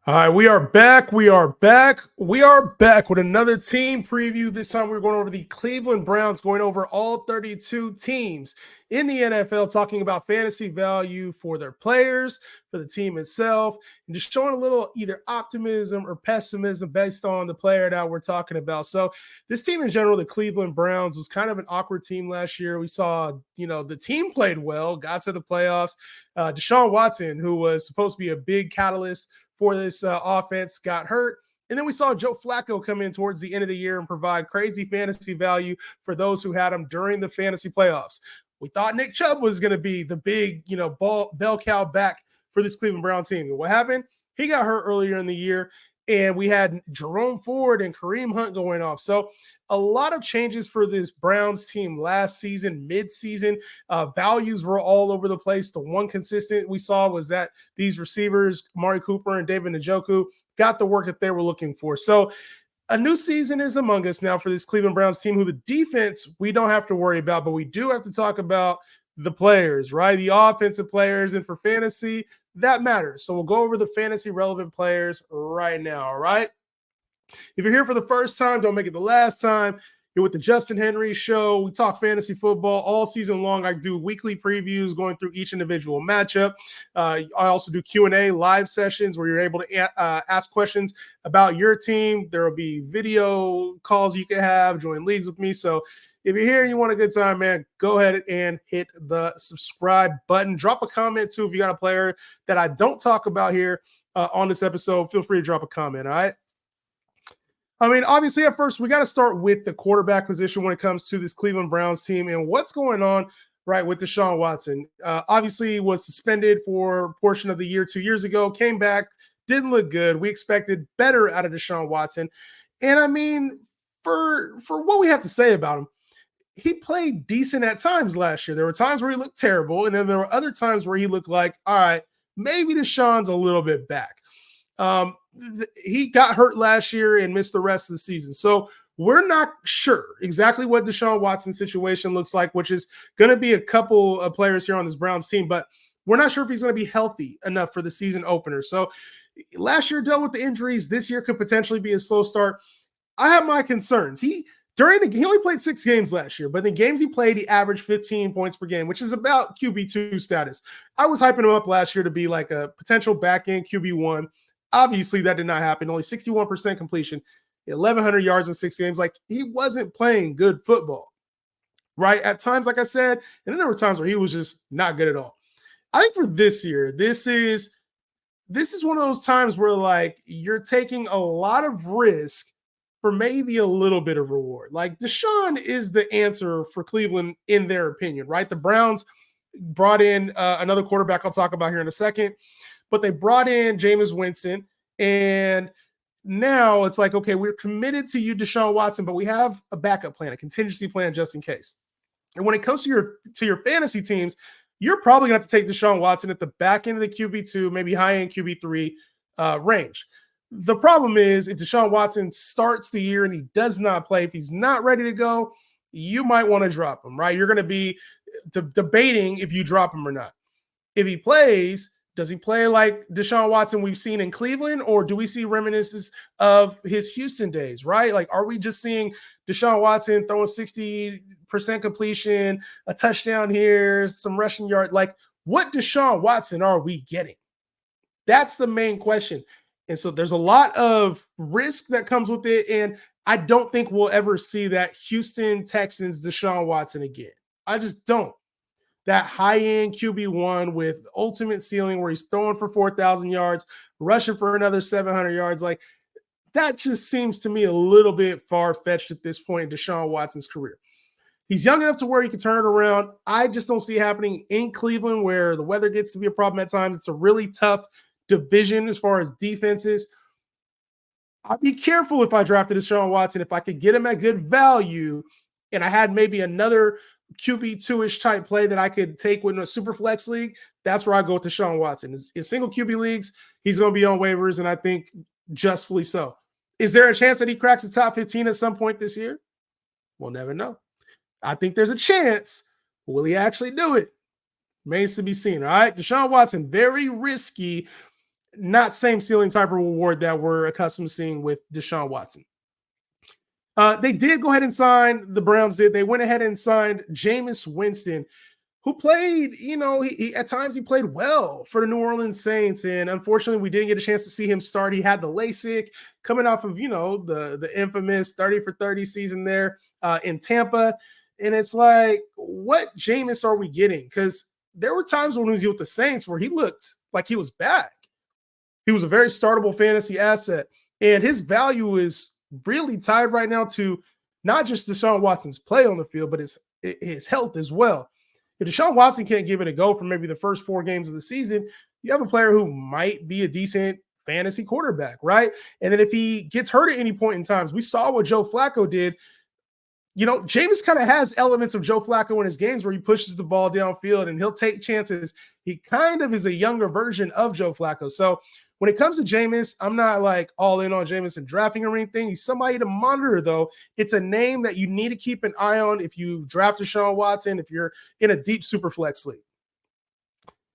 All right, we are back. We are back. We are back with another team preview. This time we're going over the Cleveland Browns, going over all 32 teams in the NFL, talking about fantasy value for their players, for the team itself, and just showing a little either optimism or pessimism based on the player that we're talking about. So this team in general, the Cleveland Browns, was kind of an awkward team last year. We saw, the team played well, got to the playoffs. Deshaun Watson, who was supposed to be a big catalyst for this offense, got hurt. And then we saw Joe Flacco come in towards the end of the year and provide crazy fantasy value for those who had him during the fantasy playoffs. We thought Nick Chubb was going to be the big, bell cow back for this Cleveland Browns team. And what happened? He got hurt earlier in the year, and we had Jerome Ford and Kareem Hunt going off. So a lot of changes for this Browns team last season, mid-season. Values were all over the place. The one consistent we saw was that these receivers, AMARI Cooper and David NJOKU, got the work that they were looking for. So a new season is among us now for this Cleveland Browns team, who the defense we don't have to worry about, but we do have to talk about the players, right? The offensive players, and for fantasy, that matters. So we'll go over the fantasy relevant players right now, all right? If you're here for the first time, don't make it the last time. You're with the Justin Henry Show. We talk fantasy football all season long. I do weekly previews going through each individual matchup. I also do Q&A live sessions where you're able to ask questions about your team. There will be video calls you can have, join leagues with me. So if you're here and you want a good time, man, go ahead and hit the subscribe button. Drop a comment, too, if you got a player that I don't talk about here on this episode. Feel free to drop a comment, all right? I mean, obviously, at first, we got to start with the quarterback position when it comes to this Cleveland Browns team and what's going on, right, with Deshaun Watson. Obviously, was suspended for a portion of the year 2 years ago, came back, didn't look good. We expected better out of Deshaun Watson. And, I mean, for what we have to say about him, he played decent at times last year. There were times where he looked terrible, and then there were other times where he looked like, all right, maybe Deshaun's a little bit back. He got hurt last year and missed the rest of the season. So we're not sure exactly what Deshaun Watson's situation looks like, which is going to be a couple of players here on this Browns team, but we're not sure if he's going to be healthy enough for the season opener. So last year dealt with the injuries. This year could potentially be a slow start. I have my concerns. He only played 6 games last year, but in the games he played, he averaged 15 points per game, which is about QB2 status. I was hyping him up last year to be like a potential back-end QB1. Obviously, that did not happen. Only 61% completion, 1,100 yards in 6 games. Like, he wasn't playing good football, right? At times, like I said, and then there were times where he was just not good at all. I think for this year, this is one of those times where, like, you're taking a lot of risk for maybe a little bit of reward. Like, Deshaun is the answer for Cleveland in their opinion, right? The Browns brought in another quarterback I'll talk about here in a second. But they brought in JAMEIS Winston, and now it's like, okay, we're committed to you, Deshaun Watson, but we have a backup plan, a contingency plan just in case. And when it comes to your fantasy teams, you're probably going to have to take Deshaun Watson at the back end of the QB2, maybe high-end QB3 range. The problem is if Deshaun Watson starts the year and he does not play, if he's not ready to go, you might want to drop him, right? You're going to be debating if you drop him or not. If he plays, does he play like Deshaun Watson we've seen in Cleveland, or do we see reminiscences of his Houston days, right? Like, are we just seeing Deshaun Watson throwing 60% completion, a touchdown here, some rushing yard? Like, what Deshaun Watson are we getting? That's the main question. And so there's a lot of risk that comes with it, and I don't think we'll ever see that Houston Texans Deshaun Watson again. I just don't. That high-end QB1 with ultimate ceiling where he's throwing for 4,000 yards, rushing for another 700 yards. Like, that just seems to me a little bit far-fetched at this point in Deshaun Watson's career. He's young enough to where he can turn it around. I just don't see it happening in Cleveland where the weather gets to be a problem at times. It's a really tough division as far as defenses. I'd be careful if I drafted Deshaun Watson. If I could get him at good value and I had maybe another QB2-ish type play that I could take with a super flex league, that's where I go with Deshaun Watson. In single QB leagues, he's going to be on waivers, and I think justly so. Is there a chance that he cracks the top 15 at some point this year? We'll never know. I think there's a chance. Will he actually do it? Remains to be seen, all right? Deshaun Watson, very risky. not same ceiling type of reward that we're accustomed to seeing with Deshaun Watson. They did go ahead and sign, the Browns did. They went ahead and signed Jameis Winston, who played, he at times he played well for the New Orleans Saints. And unfortunately, we didn't get a chance to see him start. He had the LASIK coming off of, the infamous 30 for 30 season there in Tampa. And it's like, what Jameis are we getting? Because there were times when he was with the Saints where he looked like he was back. He was a very startable fantasy asset. And his value is really tied right now to not just Deshaun Watson's play on the field, but his health as well. If Deshaun Watson can't give it a go for maybe the first 4 games of the season, you have a player who might be a decent fantasy quarterback, right? And then if he gets hurt at any point in time, we saw what Joe Flacco did. Jameis kind of has elements of Joe Flacco in his games where he pushes the ball downfield and he'll take chances. He kind of is a younger version of Joe Flacco. So when it comes to Jameis, I'm not like all in on Jameis and drafting or anything. He's somebody to monitor, though. It's a name that you need to keep an eye on if you draft Deshaun Watson, if you're in a deep super flex league.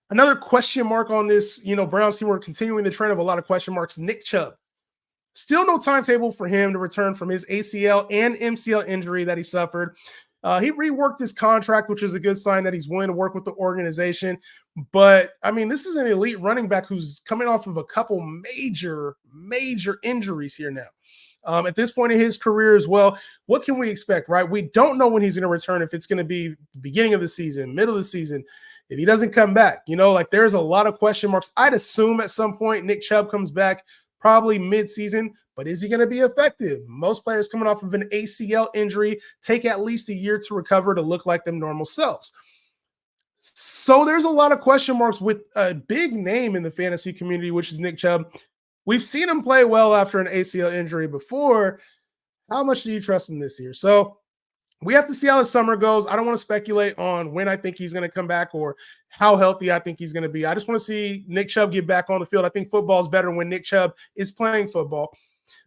Another question mark on this, Browns team, we're continuing the trend of a lot of question marks. Nick Chubb. Still no timetable for him to return from his ACL and MCL injury that he suffered. He reworked his contract, which is a good sign that he's willing to work with the organization. But, this is an elite running back who's coming off of a couple major injuries here now. At this point in his career as well, what can we expect, right? We don't know when he's going to return, if it's going to be the beginning of the season, middle of the season, if he doesn't come back. There's a lot of question marks. I'd assume at some point Nick Chubb comes back, probably mid-season, but is he going to be effective? Most players coming off of an ACL injury take at least a year to recover to look like them normal selves. So there's a lot of question marks with a big name in the fantasy community, which is Nick Chubb. We've seen him play well after an ACL injury before. How much do you trust him this year? So we have to see how the summer goes. I don't want to speculate on when I think he's going to come back or how healthy I think he's going to be. I just want to see Nick Chubb get back on the field. I think football is better when Nick Chubb is playing football.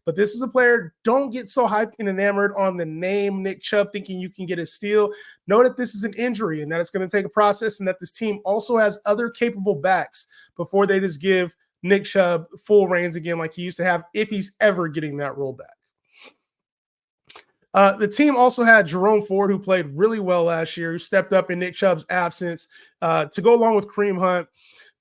But this is a player, don't get so hyped and enamored on the name Nick Chubb thinking you can get a steal. Know that this is an injury and that it's going to take a process, and that this team also has other capable backs before they just give Nick Chubb full reins again like he used to have, if he's ever getting that role back. The team also had Jerome Ford, who played really well last year, who stepped up in Nick Chubb's absence to go along with Kareem Hunt.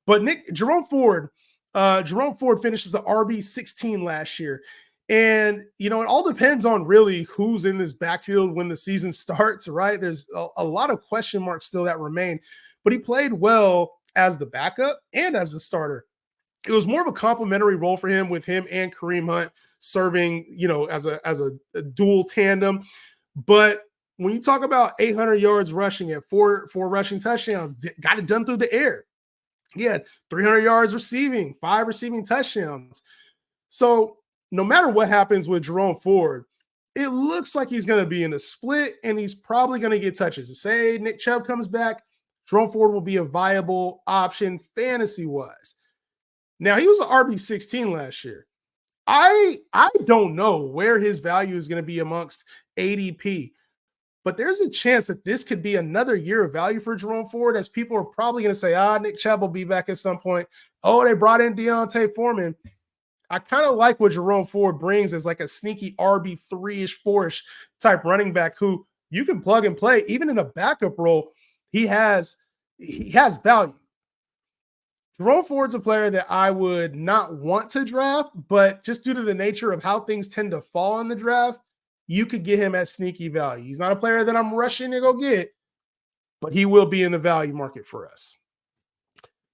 But Jerome Ford finishes the RB16 last year. And, it all depends on really who's in this backfield when the season starts, right? There's a lot of question marks still that remain. But he played well as the backup and as the starter. It was more of a complimentary role for him, with him and Kareem Hunt serving, as a dual tandem. But when you talk about 800 yards rushing at four rushing touchdowns, got it done through the air. He had 300 yards receiving, 5 receiving touchdowns. So no matter what happens with Jerome Ford, it looks like he's going to be in a split, and he's probably going to get touches. Say Nick Chubb comes back, Jerome Ford will be a viable option fantasy-wise. Now, he was an RB16 last year. I don't know where his value is going to be amongst ADP, but there's a chance that this could be another year of value for Jerome Ford, as people are probably going to say, Nick Chubb will be back at some point. Oh, they brought in D'Onta Foreman. I kind of like what Jerome Ford brings as like a sneaky RB3-ish, 4-ish type running back who you can plug and play. Even in a backup role, he has value. Jerome Ford's a player that I would not want to draft, but just due to the nature of how things tend to fall in the draft, you could get him at sneaky value. He's not a player that I'm rushing to go get, but he will be in the value market for us.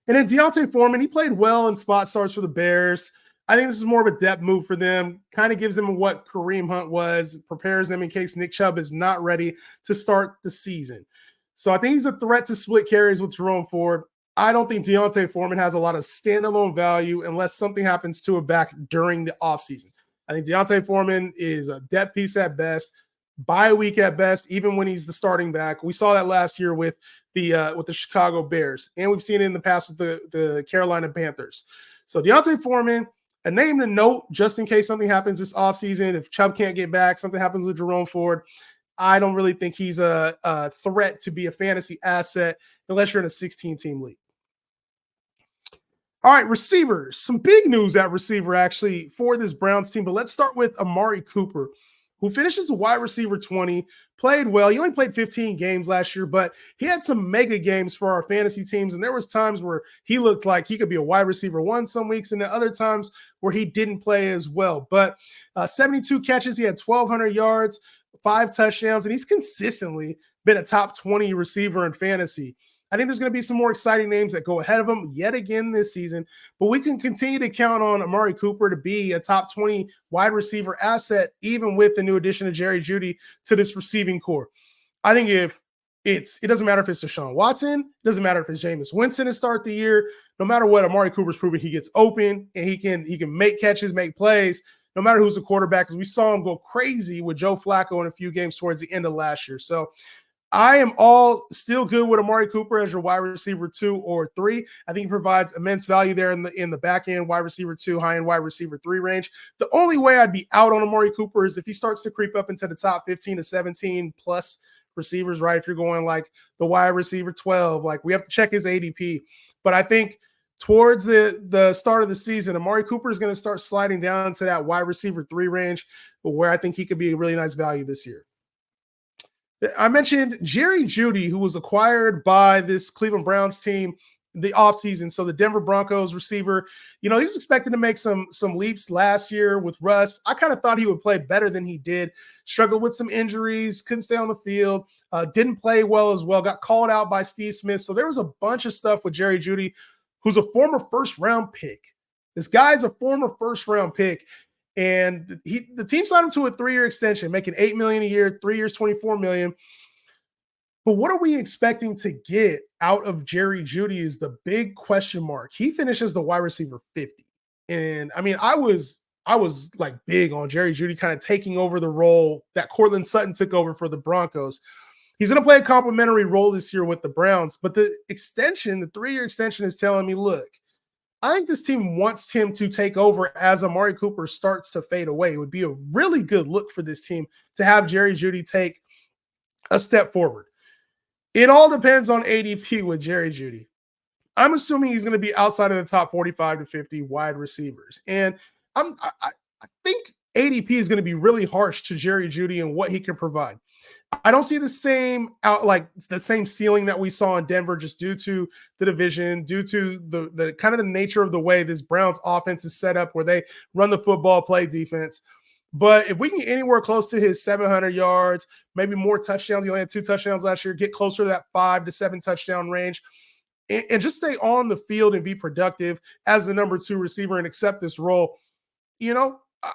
And then D'Onta Foreman, he played well in spot starts for the Bears. I think this is more of a depth move for them. Kind of gives them what Kareem Hunt was, prepares them in case Nick Chubb is not ready to start the season. So I think he's a threat to split carries with Jerome Ford. I don't think D'Onta Foreman has a lot of standalone value unless something happens to a back during the offseason. I think D'Onta Foreman is a depth piece at best, bye week at best, even when he's the starting back. We saw that last year with the Chicago Bears, and we've seen it in the past with the Carolina Panthers. So D'Onta Foreman, a name to note just in case something happens this offseason. If Chubb can't get back, something happens with Jerome Ford, I don't really think he's a threat to be a fantasy asset unless you're in a 16-team league. All right, receivers. Some big news at receiver actually for this Browns team, but let's start with Amari Cooper, who finishes a wide receiver 20, played well. He only played 15 games last year, but he had some mega games for our fantasy teams, and there was times where he looked like he could be a wide receiver one some weeks, and then other times where he didn't play as well. But 72 catches, he had 1,200 yards, 5 touchdowns, and he's consistently been a top 20 receiver in fantasy. I think there's going to be some more exciting names that go ahead of him yet again this season, but we can continue to count on Amari Cooper to be a top 20 wide receiver asset, even with the new addition of Jerry Jeudy to this receiving core. I think it doesn't matter if it's Deshaun Watson, it doesn't matter if it's Jameis Winston to start the year. No matter what, Amari Cooper's proven he gets open and he can make catches, make plays, no matter who's the quarterback, because we saw him go crazy with Joe Flacco in a few games towards the end of last year. So I am all still good with Amari Cooper as your wide receiver 2 or 3. I think he provides immense value there in the back end, wide receiver 2, high end wide receiver 3 range. The only way I'd be out on Amari Cooper is if he starts to creep up into the top 15 to 17 plus receivers, right? If you're going like the wide receiver 12, like we have to check his ADP. But I think towards the start of the season, Amari Cooper is going to start sliding down to that wide receiver 3 range, where I think he could be a really nice value this year. I mentioned Jerry Jeudy, who was acquired by this Cleveland Browns team the offseason. So the Denver Broncos receiver, he was expected to make some leaps last year with Russ. I kind of thought he would play better than he did. Struggled with some injuries, couldn't stay on the field, didn't play well as well, got called out by Steve Smith. So there was a bunch of stuff with Jerry Jeudy, who's a former first-round pick. This guy's a former first-round pick. And the team signed him to a 3-year extension, making $8 million a year, 3 years, $24 million. But what are we expecting to get out of Jerry Jeudy is the big question mark. He finishes the wide receiver 50. And I mean, I was like big on Jerry Jeudy kind of taking over the role that Courtland Sutton took over for the Broncos. He's going to play a complimentary role this year with the Browns, but the 3-year extension is telling me, look, I think this team wants him to take over as Amari Cooper starts to fade away. It would be a really good look for this team to have Jerry Jeudy take a step forward. It all depends on ADP with Jerry Jeudy. I'm assuming he's going to be outside of the top 45 to 50 wide receivers. And I think ADP is going to be really harsh to Jerry Jeudy and what he can provide. I don't see the same ceiling that we saw in Denver, just due to the division, due to the kind of the nature of the way this Browns offense is set up, where they run the football, play defense. But if we can get anywhere close to his 700 yards, maybe more touchdowns, he only had 2 touchdowns last year, get closer to that 5 to 7 touchdown range, and just stay on the field and be productive as the number 2 receiver and accept this role,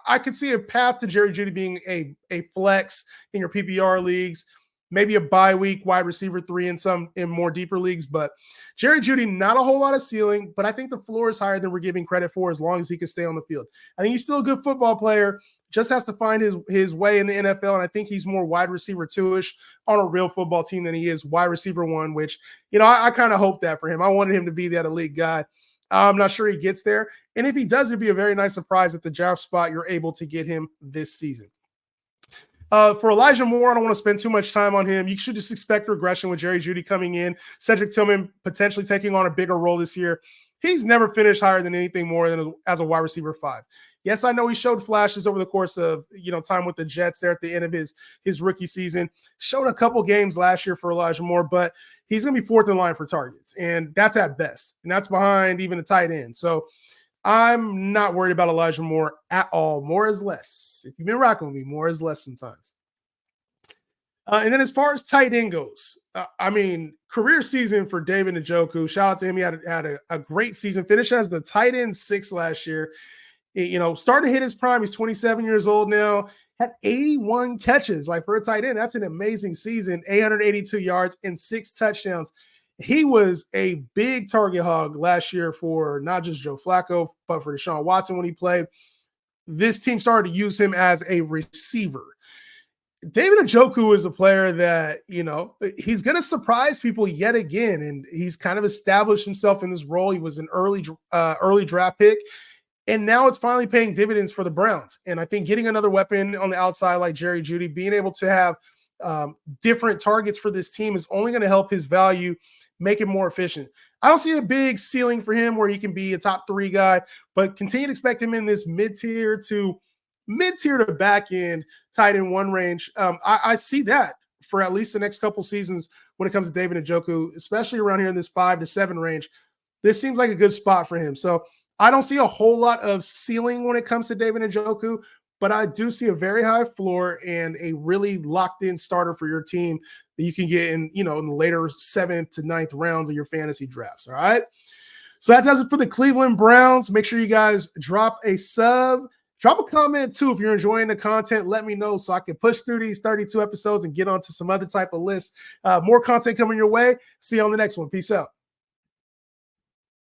I could see a path to Jerry Jeudy being a flex in your PPR leagues, maybe a bye week wide receiver 3 in more deeper leagues. But Jerry Jeudy, not a whole lot of ceiling, but I think the floor is higher than we're giving credit for, as long as he can stay on the field. I think he's still a good football player, just has to find his way in the NFL, and I think he's more wide receiver 2-ish on a real football team than he is wide receiver 1, which, I kind of hope that for him. I wanted him to be that elite guy. I'm not sure he gets there. And if he does, it'd be a very nice surprise at the draft spot you're able to get him this season. For Elijah Moore, I don't want to spend too much time on him. You should just expect regression with Jerry Jeudy coming in, Cedric Tillman potentially taking on a bigger role this year. He's never finished higher than anything more than as a wide receiver 5. Yes, I know he showed flashes over the course of time with the Jets there at the end of his rookie season. Showed a couple games last year for Elijah Moore, but he's going to be 4th in line for targets, and that's at best, and that's behind even the tight end. So I'm not worried about Elijah Moore at all. More is less. If you've been rocking with me, more is less sometimes. And then as far as tight end goes, career season for David NJOKU. Shout out to him. He had a great season. Finished as the tight end 6 last year. Starting to hit his prime. He's 27 years old now. Had 81 catches. Like, for a tight end, that's an amazing season. 882 yards and 6 touchdowns. He was a big target hog last year for not just Joe Flacco, but for Deshaun Watson when he played. This team started to use him as a receiver. David NJOKU is a player that, he's going to surprise people yet again, and he's kind of established himself in this role. He was an early draft pick. And now it's finally paying dividends for the Browns. And I think getting another weapon on the outside like Jerry Jeudy, being able to have different targets for this team is only going to help his value, make it more efficient. I don't see a big ceiling for him where he can be a top 3 guy, but continue to expect him in this mid-tier to back end tight end 1 range. I see that for at least the next couple seasons when it comes to David NJOKU, especially around here in this 5 to 7 range. This seems like a good spot for him. So I don't see a whole lot of ceiling when it comes to David NJOKU, but I do see a very high floor and a really locked in starter for your team that you can get in, in the later 7th to 9th rounds of your fantasy drafts. All right. So that does it for the Cleveland Browns. Make sure you guys drop a sub. Drop a comment too if you're enjoying the content. Let me know so I can push through these 32 episodes and get onto some other type of list. More content coming your way. See you on the next one. Peace out.